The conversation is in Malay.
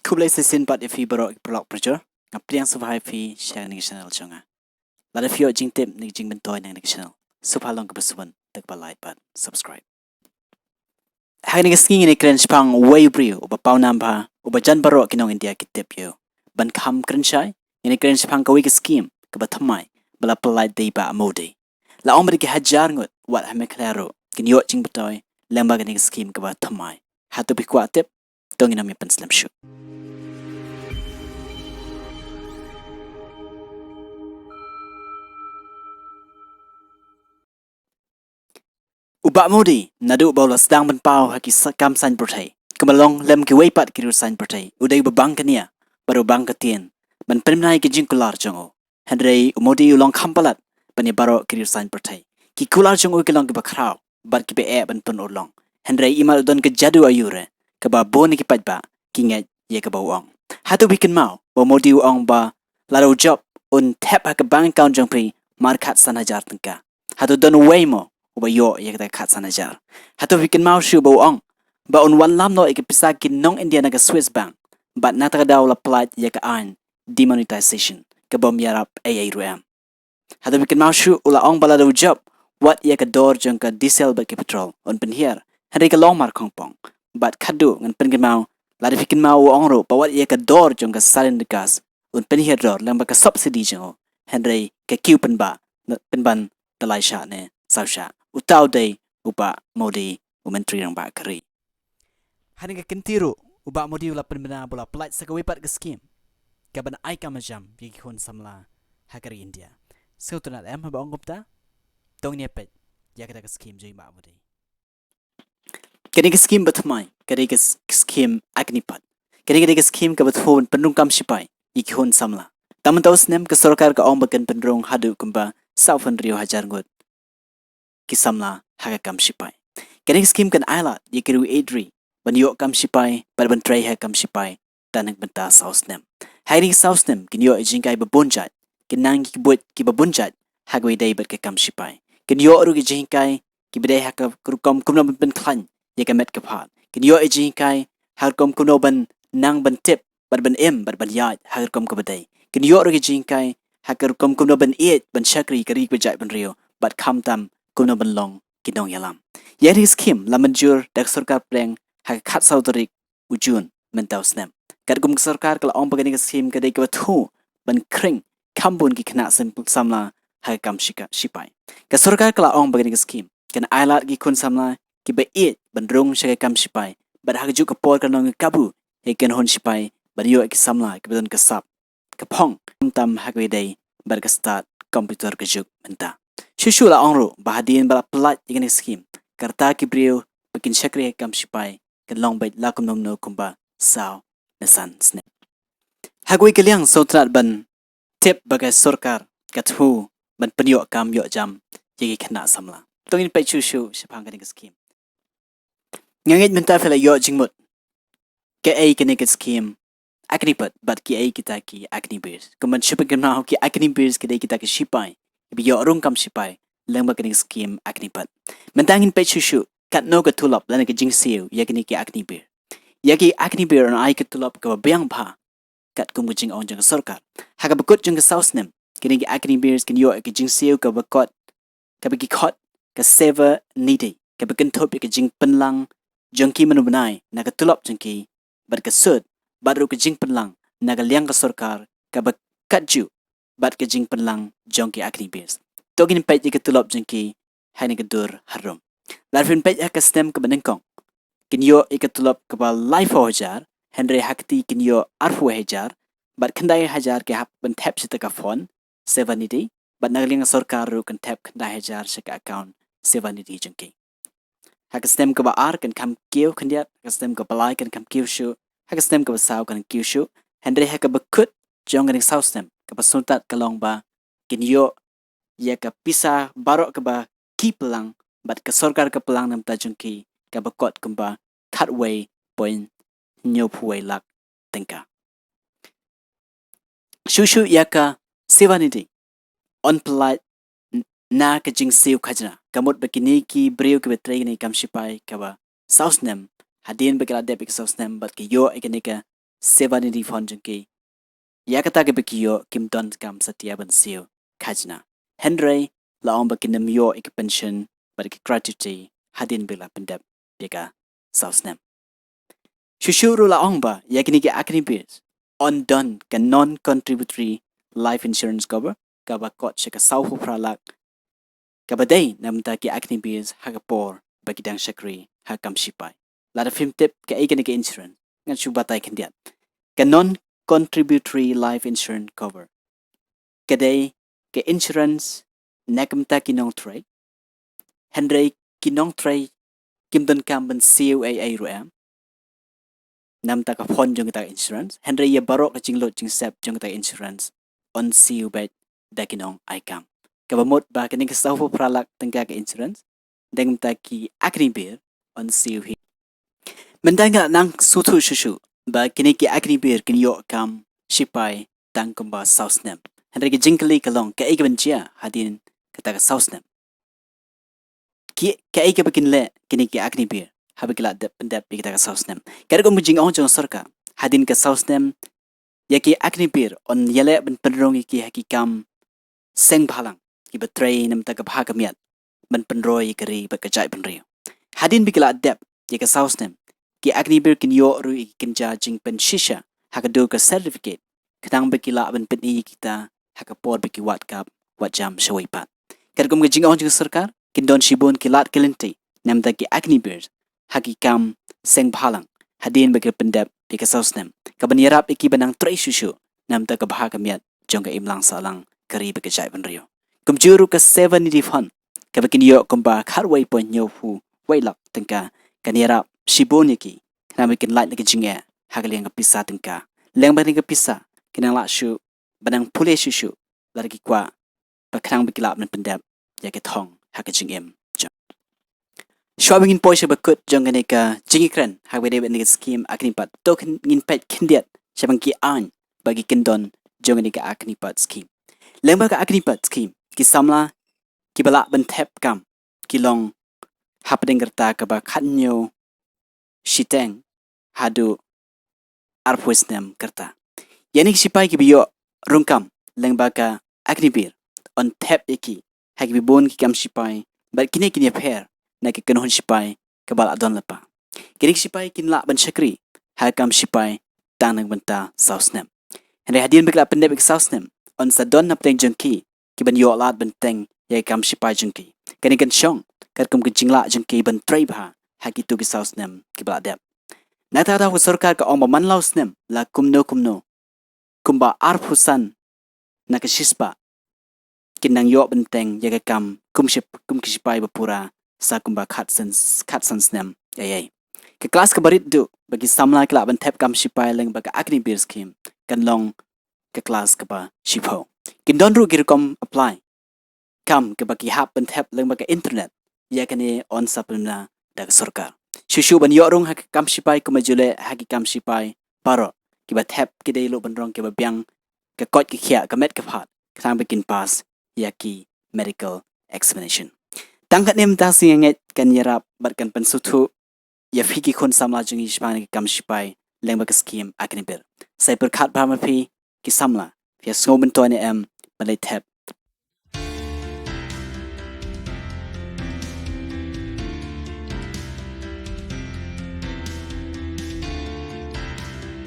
Kublai sesin pat ifi barok blog project ngapriang survive fi share ning channel chonga. Lada fio jing tip ning jing bentoy ning channel. Supalong kebesuan tak ba like pat subscribe. Hai ning sking ni kren spang way brio uba pau namba uba jan barok kinong India kitip yo. Ban kham kren shai ni kren spang kawi ke scheme ke bathamai bala polite dei ba mode. La omri ke hajar ngut wat hame klaro kin yo jing bentoy lamba ning scheme ke bathamai. Hatu bi kwa tip tong ina mi penslam shoot. Ubak mudi nadu bola sedang benpau haki sakam san pertai. Kemalong lem ki weipat ki rusan pertai. Udai bebang kania baru bang ketien. Ban penmnai ki jingkular jongo. Henry umodi ulong kampalat bani baro ki rusan pertai. Ki kular jongo ki long ki bakrau bat ki be ban pun ulong. Henry imal don ke jadu ayure ke ba bon ki patba ki ngai ye ke bawang. Hatu bikin mau bo modi uong ba laro job un tap ha ke bank account jong pri markat sanajar tengka. Hatu don way mo uba yo ya kita kat sana jar. Hatu bikin mau shu bau ong. Ba on wan lam no ik pisa kin nong India naga Swiss bank. But nata daw la plat ya ka an demonetization ke bom yarap ay ruam. Hatu bikin mau shu ula ong bala do job wat ya ka dor jong ka diesel ba ke petrol on pen here. Henry ka long mar kongpong. But kadu ngan pen mau la bikin mau ong ro ba wat ya ka dor jong ka salin de gas on pen here dor lang ba ka subsidy jong. Henry ka kiu pen ba pen ban dalai sha ne sao sha. Utau day uba modi umentri yang ba keri. Hani ka kentiru uba modi ula penbena bola plat sakawipat ke skim. Kaban ai kamajam bi khon samla hakari India. Sautunat em ba ongopta tong ni pet ya ka skim joi ba modi. Kani ke skim batmai, kani ke skim Agnipath. Kani ke skim ka bathon pendung kam sipai ikhon samla. Taman taus nem ke sarkar ka ong bakan pendrong hadu kumba saufan rio hajar ngot. Kisamla haga kam sipai. Kani skim kan ailat ye kiru edri ban yo kam sipai bar ban tray ha kam sipai tanang benta saus nem. Hiding saus nem kin yo jingkai babunjat kin nang ki buat ki babunjat hagwe dai bar ke kam sipai. Kin yo ru ki jingkai ki bedai ha ka kom kumna ban klan ye ka met ka phat. Kin yo jingkai har kom kuno ban nang ban tip bar ban bar ban yat har kom ka bedai. Kin yo ru ki jingkai ha ka kom kuno ban ban shakri ka ri bajai ban rio bat kham tam kuno benlong kinong yalam. Yari skim lamanjur dak sarkar pleng ha khat saudarik ujun mentau snem. Kat gum sarkar kala ong bagani skim kadai ka thu ban kring kambun ki khna samla ha kam shika sipai. Ka sarkar kala ong bagani skim kan ailat ki kun samla ki ba ban rong shaka kam sipai bar ha ju ka por kanong kabu he ken hon sipai bar yo ki samla ki badon ka sap ka phong tam ha ka dai bar ka start komputer ka juk menta. Shushu la ongro bahadin bala plat igani skim karta ki brio bikin shakri kam sipai kan long bait la kum nom no kumba sao nasan sne hagoi kaliang sotrat ban tip bagai sarkar kathu ban penyo kam yo jam yegi khna samla tongin pe shushu shapang kan skim ngangit menta fela yo jingmut Kaei kan skim Agnipath bat Kaei kita ki Agnipath kuman shupang na ki Agnipath kedai kita ki sipai biyo rung kam sipai lengba kini skim Agnipath. Mentangin pe shushu kat no ka tulop lana ka jing siu yakini ki Agnipath. Yaki Agnipath on ai ka tulop ka bayang pha kat kum jing on jang sarkar. Haga bakut jang ka saus nem kini ki Agnipath kini yo ka jing siu ka bakot ka bagi khot ka seva nidi ka bakin thop ka jing penlang jangki manu benai na ka tulop jangki bar ka sud baru ka jing penlang na ka liang ka sarkar ka bakat ju bat ke jing penlang jongki Agnipath. Togin pej ke tulop jengki haine ke dur harum. Larfin pej ka stem ke benengkong. Kin yo ke tulop ke ba life hajar, Henry hakti kin yo arfu hajar, bat kendai hajar ke hap ben tap sita ka phone 70 bat nagling sarkar ru kan tap kendai hajar seka account 70 jengki. Hak stem ke ba ar kan kam kiu kendiat, hak stem ke balai kan kam kiu shu, hak stem ke ba saw kan kiu shu, Henry hak ke bekut jong kan saw stem kapasuntat kalong ba kinyo ya ka pisa barok ka ba ki pelang bat ka sarkar ka pelang nam tajung ki ka bakot kumba cutway point nyopuway lak tengka shushu ya ka sevanity on polite na ka jing siu khajna kamut bakini ki breu ka betrei ni kam sipai ka ba sausnem hadin bakala debik sausnem bat ki yo ekanika 70 fon jengki ya kata ke bekiyo kim don kam setia ban siu khajna Henry la on bakin yo ik pension bagi gratuity hadin bila pendap bega sausnam Shushuru la on ba yakini ke akni bis on done ka non contributory life insurance cover ka ba kot shaka sauhu pralak ka badai namta ke akni bis hagapor bagi dang shakri hakam shipai la film tip ka ikani ke insurance ngan shubatai kandiat ka non contributory life insurance cover kadai ke insurance nakamta kinong tray Henry kinong tray kimdon kam ban COAA ruam nam ta ka phone jong ta insurance Henry ya barok ka jinglot jing sep jong ta insurance on CU bet dakinong ai kam ka bamot ba kaning ka sawo pralak tengka ka insurance deng ta ki akri bir on CU hi mendanga nang sutu shushu ba kini ki akri bir kin yo kam shipai tang kumba sausnem Henry ki jingkali kalong ka ikban chia hadin kata ka sausnem ki Kaei ke bikin le kini ki akni bir habikla dep pendep kita ka sausnem kar ko mujing on jong sarka hadin ka sausnem yaki akni bir on yele ben penrong ki hakikam seng bhalang ki betray nam ta ka bha kamiat ben penroi kari ba ka jai penrio hadin bikla dep yaka sausnem ki akni bir kin yo ru kin ja jing pen shisha hakado ka certificate kadang bikila ben peni kita hakapor biki wat kap wat jam shawai pat kar ko mujing on jong sarkar kindon shibon kilat kilinti namda ki akni beers hakikam seng bhalang hadin bagi pendap bika sausnem kaban yarap iki banang trai shushu namda ka bha kamiat jongga imlang salang kari bika jai banrio kumjuru ka 70 fan kabakin yo kumba kharwai pon nyo fu wailak tengka kan yarap shibon iki namikin light nagi jinge hagaliang ka pisa tengka leng bani ka pisa kinang la shu banang pule shushu largi kwa bakrang bikilap nan pendap yake thong hakaching em Shwabingin poisha bakut jongane ka jingikran hagwede ben skim Agnipath token ngin pet kindiat shabang ki an bagi kindon jongane ka Agnipath skim lengba ka Agnipath skim ki samla ki bala ben thep kam ki long hapdeng gerta ka ba khanyo shiteng hadu arpwisnem gerta yanik sipai ki biyo rungkam lengba ka Agnibir on thep iki hagbi bon ki kam sipai bar kine kine pher na ki kanhon sipai ka bala don lapa kinik sipai kin la ban shakri hakam sipai tanang banta sausnem hande hadin bekla pendep ik sausnem on sa don na pteng jengki ki ban yo lat benteng ye kam sipai jengki kanik kan shong kar kum ki jingla jengki ban trai bha haki tu ki sausnem ki bala dep na ta da sarkar ka ong man lausnem la kumno kumba arphusan na ka shispa kinang yo benteng ye kam kum ki sipai bapura sa kumba khatsan snem ayai ke kelas ke barit du bagi samla kela ban tap kam sipai leng bagi akni bir skim kan long ke kelas ke ba sipo kin don ru gir kom apply kam ke bagi hap ban tap leng bagi internet ya kane on sapna da sarkar shushu ban yo rong hak kam sipai ko majule haki kam sipai paro ki ba tap ki dei lo ban rong ke ba byang ke kot ki khia ka met ke phat khang bikin pass yaki medical examination tangkat nem ta singet kan yarap barkan pensutu ya fiki khon samla jungi shpani kam shipai lengba ka skim Agnipath sai per khat bhamapi ki samla ya snoben toine balai tap